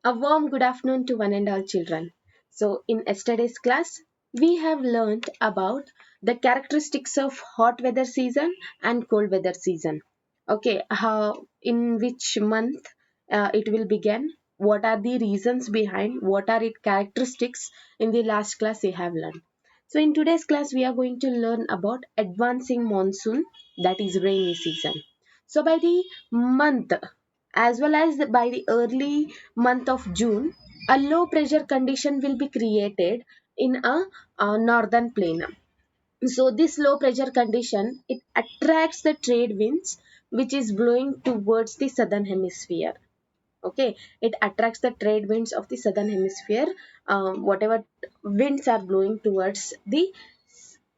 A warm good afternoon to one and all children. So, in yesterday's class, we have learned about the characteristics of hot weather season and cold weather season. Okay, how in which month it will begin? What are the reasons behind? What are its characteristics? In the last class, we have learned. So, in today's class, we are going to learn about advancing monsoon, that is rainy season. So, by the month as well as by the early month of June, a low pressure condition will be created in a northern plain. So this low pressure condition it attracts the trade winds which is blowing towards the southern hemisphere. Okay, it attracts the trade winds of the southern hemisphere. Whatever winds are blowing towards the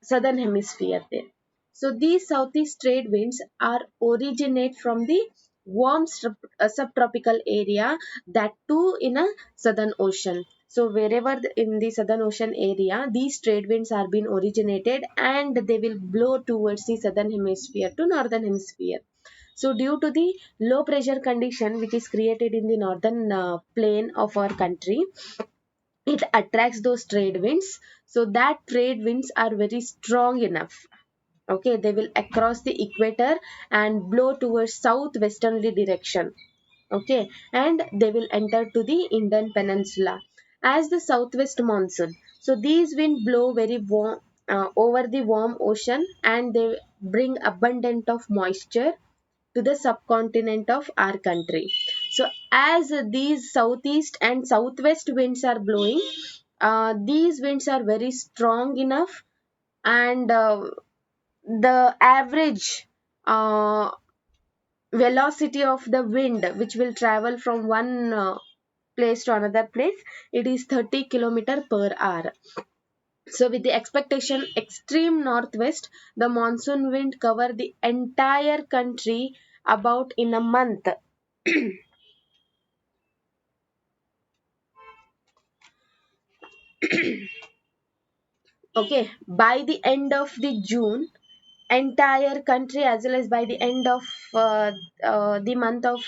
southern hemisphere there. So these southeast trade winds are originate from the warm subtropical area, that too in a southern ocean. So wherever in the southern ocean area these trade winds are being originated, and they will blow towards the southern hemisphere to northern hemisphere. So due to the low pressure condition which is created in the northern plain of our country, it attracts those trade winds. So that trade winds are very strong enough. Okay, they will across the equator and blow towards southwesterly direction. Okay, and they will enter to the Indian Peninsula as the southwest monsoon. So these wind blow very warm over the warm ocean, and they bring abundant of moisture to the subcontinent of our country. So, as these southeast and southwest winds are blowing, these winds are very strong enough, and the average velocity of the wind which will travel from one place to another place, it is 30 km per hour. So with the expectation extreme northwest, the monsoon wind cover the entire country about in a month. Okay, by the end of the June, entire country as well as by the end of the month of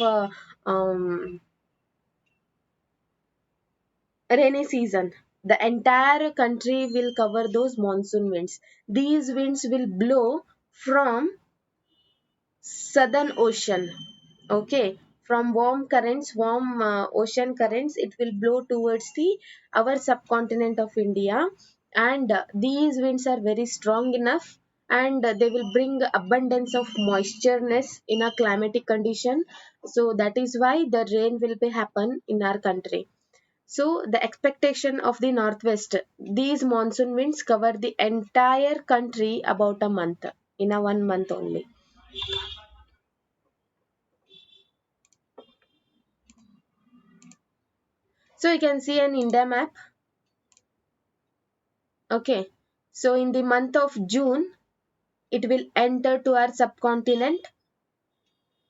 rainy season, the entire country will cover those monsoon winds. These winds will blow from southern ocean. Okay, from warm ocean currents, it will blow towards the our subcontinent of India, and these winds are very strong enough, and they will bring abundance of moistureness in a climatic condition. So that is why the rain will be happen in our country. So the expectation of the northwest, these monsoon winds cover the entire country about a month, in a 1 month only. So you can see an India map. Okay. So in the month of June, it will enter to our subcontinent.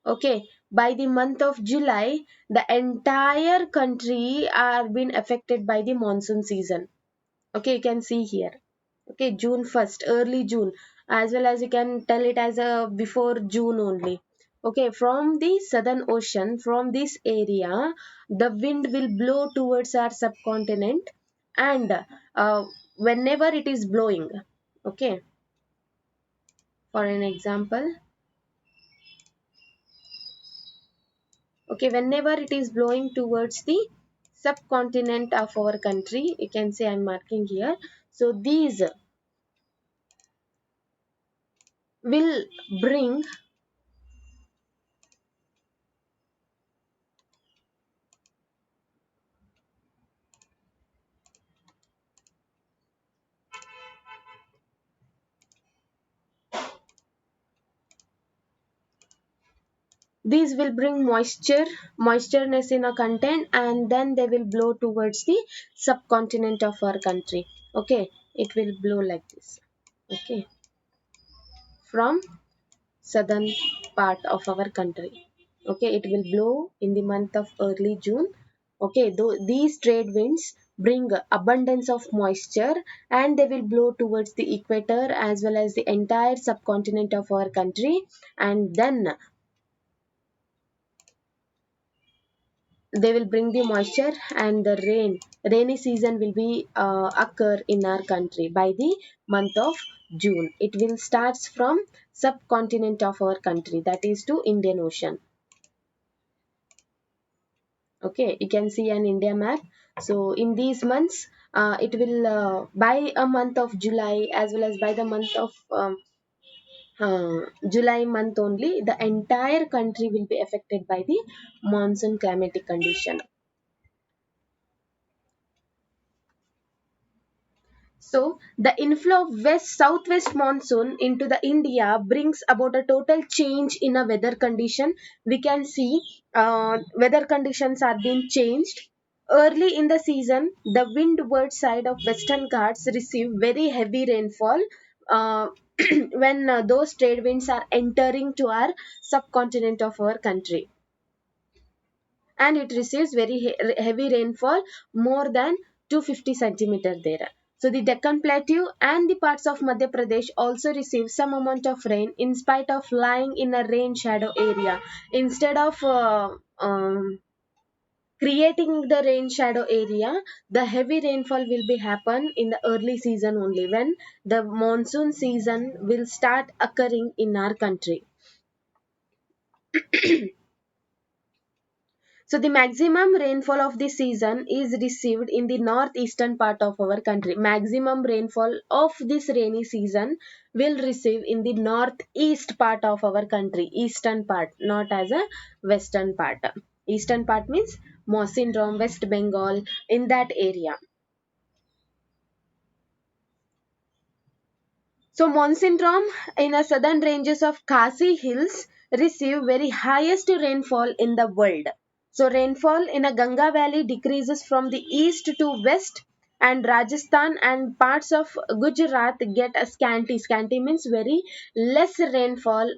Okay. By the month of July, the entire country are being affected by the monsoon season. Okay, you can see here. Okay, June 1st, early June, as well as you can tell it as a before June only. Okay, from the southern ocean, from this area, the wind will blow towards our subcontinent, and whenever it is blowing, okay, for an example, okay, whenever it is blowing towards the subcontinent of our country, you can say I'm marking here. So these will bring, these will bring moistureness in a content, and then they will blow towards the subcontinent of our country. Okay, it will blow like this. Okay, from southern part of our country. Okay, it will blow in the month of early June. Okay, though these trade winds bring abundance of moisture, and they will blow towards the equator as well as the entire subcontinent of our country, and then they will bring the moisture and the rainy season will be occur in our country by the month of June. It will starts from subcontinent of our country, that is to Indian Ocean. Okay, you can see an India map. So in these months, it will by a month of July as well as by the month of July month only, the entire country will be affected by the monsoon climatic condition. So, the inflow of west southwest monsoon into the India brings about a total change in a weather condition. We can see weather conditions are being changed. Early in the season, the windward side of Western Ghats receive very heavy rainfall uh, when those trade winds are entering to our subcontinent of our country, and it receives very heavy rainfall, more than 250 centimeter there. So the Deccan Plateau and the parts of Madhya Pradesh also receive some amount of rain in spite of lying in a rain shadow area. Instead of creating the rain shadow area, the heavy rainfall will be happen in the early season only, when the monsoon season will start occurring in our country. So the maximum rainfall of the season is received in the northeastern part of our country. Maximum rainfall of this rainy season will receive in the northeast part of our country, eastern part, not as a western part. Eastern part means Mawsynram, West Bengal, in that area. So Monsyndrome in the southern ranges of Khasi Hills receive very highest rainfall in the world. So rainfall in a Ganga Valley decreases from the east to west, and Rajasthan and parts of Gujarat get a scanty. Scanty means very less rainfall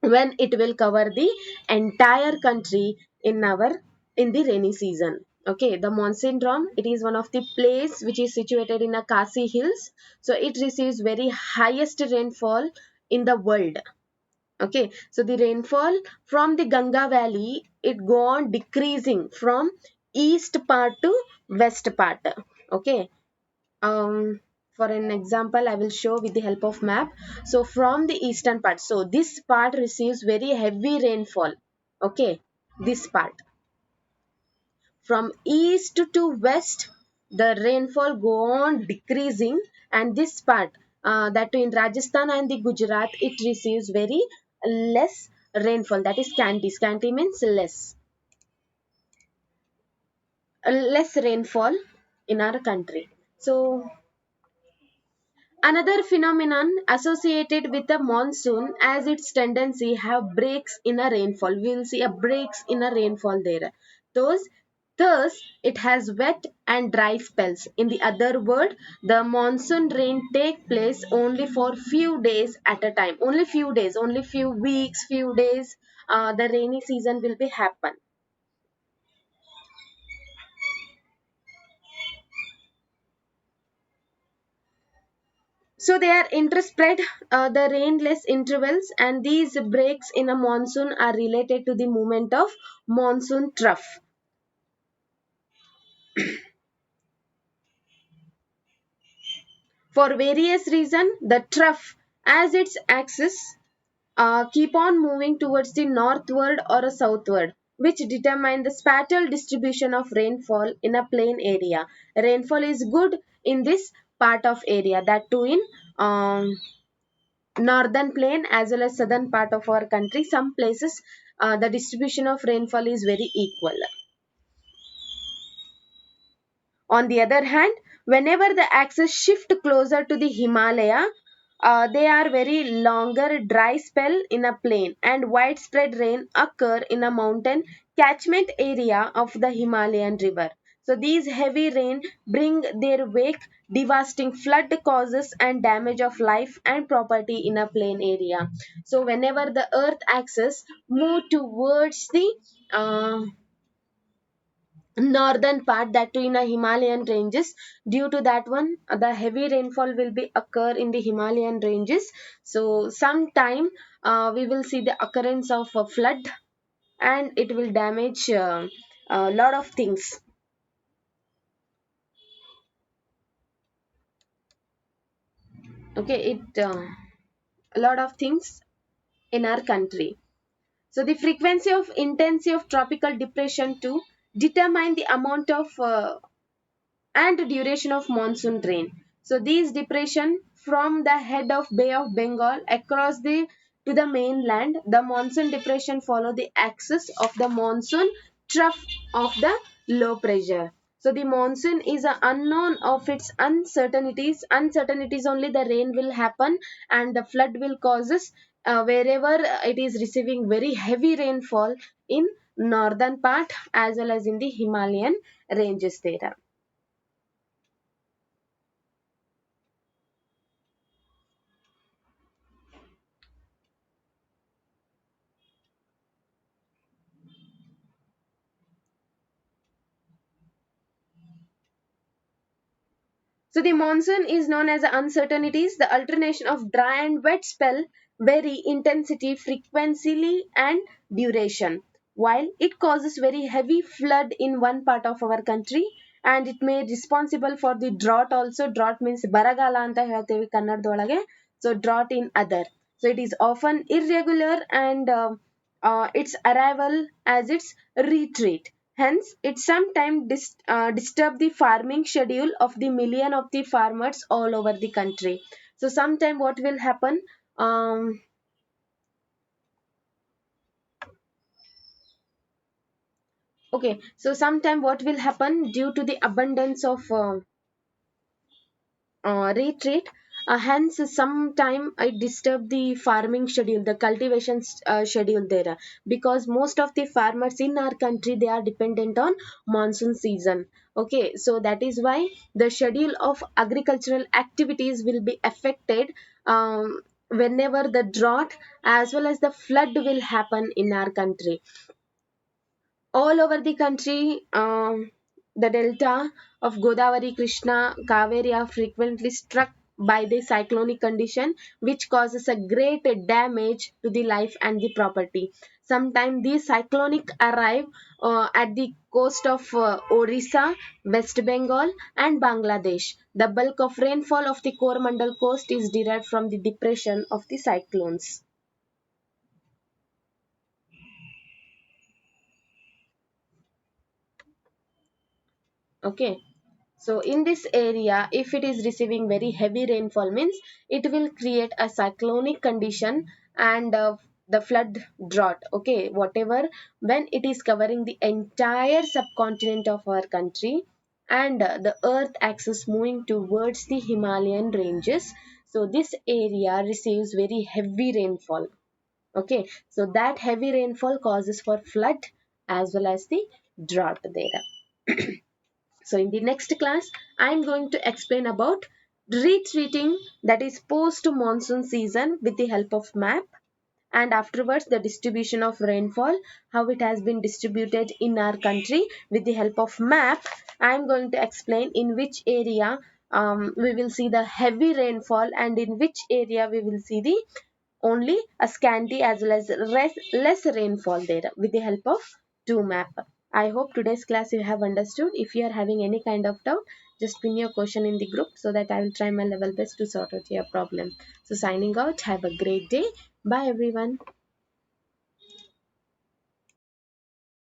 when it will cover the entire country in our in the rainy season. Okay, the Monsyndrome, it is one of the place which is situated in a Khasi Hills, so it receives very highest rainfall in the world. Okay, so the rainfall from the Ganga Valley, it go on decreasing from east part to west part. Okay, um for an example, I will show with the help of map. So from the eastern part, so this part receives very heavy rainfall. Okay, this part from east to west, the rainfall go on decreasing, and this part, that in Rajasthan and the Gujarat, it receives very less rainfall, that is scanty. Scanty means less rainfall in our country. So another phenomenon associated with the monsoon as its tendency have breaks in a rainfall. We will see a breaks in a rainfall there. Thus, thus it has wet and dry spells. In the other word, the monsoon rain take place only for few days at a time. Only few days, only few weeks, few days. The rainy season will be happen. So they are interspread, the rainless intervals, and these breaks in a monsoon are related to the movement of monsoon trough. For various reasons, the trough as its axis keep on moving towards the northward or a southward, which determine the spatial distribution of rainfall in a plain area. Rainfall is good in this part of area, that too in northern plain as well as southern part of our country. Some places the distribution of rainfall is very equal. On the other hand, whenever the axis shift closer to the Himalaya, they are very longer dry spell in a plain, and widespread rain occur in a mountain catchment area of the Himalayan river. So these heavy rain bring their wake devastating flood causes and damage of life and property in a plain area. So whenever the earth axis move towards the northern part, that too in a Himalayan ranges, due to that one the heavy rainfall will be occur in the Himalayan ranges. So sometime we will see the occurrence of a flood, and it will damage a lot of things. Okay, it a lot of things in our country. So the frequency of intensity of tropical depression to determine the amount of and duration of monsoon rain. So these depression from the head of Bay of Bengal across the to the mainland, the monsoon depression follow the axis of the monsoon trough of the low pressure. So the monsoon is a unknown of its uncertainties. Uncertainties only the rain will happen and the flood will causes wherever it is receiving very heavy rainfall in northern part as well as in the Himalayan ranges there. So the monsoon is known as the uncertainties, the alternation of dry and wet spell vary intensity, frequency and duration. While it causes very heavy flood in one part of our country and it may responsible for the drought also. Drought means ಬರಗಾಲ ಅಂತ ಹೇಳ್ತೇವೆ ಕನ್ನಡದೊಳಗೆ. So drought in other. So it is often irregular and its arrival as its retreat. Hence, it sometimes disturb the farming schedule of the million of the farmers all over the country. So, sometime what will happen? Um, okay, so sometime what will happen due to the abundance of retreat, hence sometime I disturb the farming schedule, the cultivation schedule there, because most of the farmers in our country they are dependent on monsoon season. Okay, so that is why the schedule of agricultural activities will be affected whenever the drought as well as the flood will happen in our country all over the country. The delta of Godavari, Krishna, Kaveri are frequently struck by the cyclonic condition, which causes a great damage to the life and the property. Sometimes these cyclonic arrive at the coast of Orissa, West Bengal, and Bangladesh. The bulk of rainfall of the Coromandel coast is derived from the depression of the cyclones. Okay. So in this area, if it is receiving very heavy rainfall means it will create a cyclonic condition and the flood drought. Okay, whatever when it is covering the entire subcontinent of our country and the earth axis moving towards the Himalayan ranges. So this area receives very heavy rainfall. Okay, so that heavy rainfall causes for flood as well as the drought there. So in the next class, I am going to explain about retreating, that is post monsoon season, with the help of map, and afterwards the distribution of rainfall, how it has been distributed in our country with the help of map. I am going to explain in which area we will see the heavy rainfall and in which area we will see the only a scanty as well as less rainfall there with the help of two map. I hope today's class you have understood. If you are having any kind of doubt, just pin your question in the group so that I will try my level best to sort out your problem. So signing out, have a great day. Bye everyone.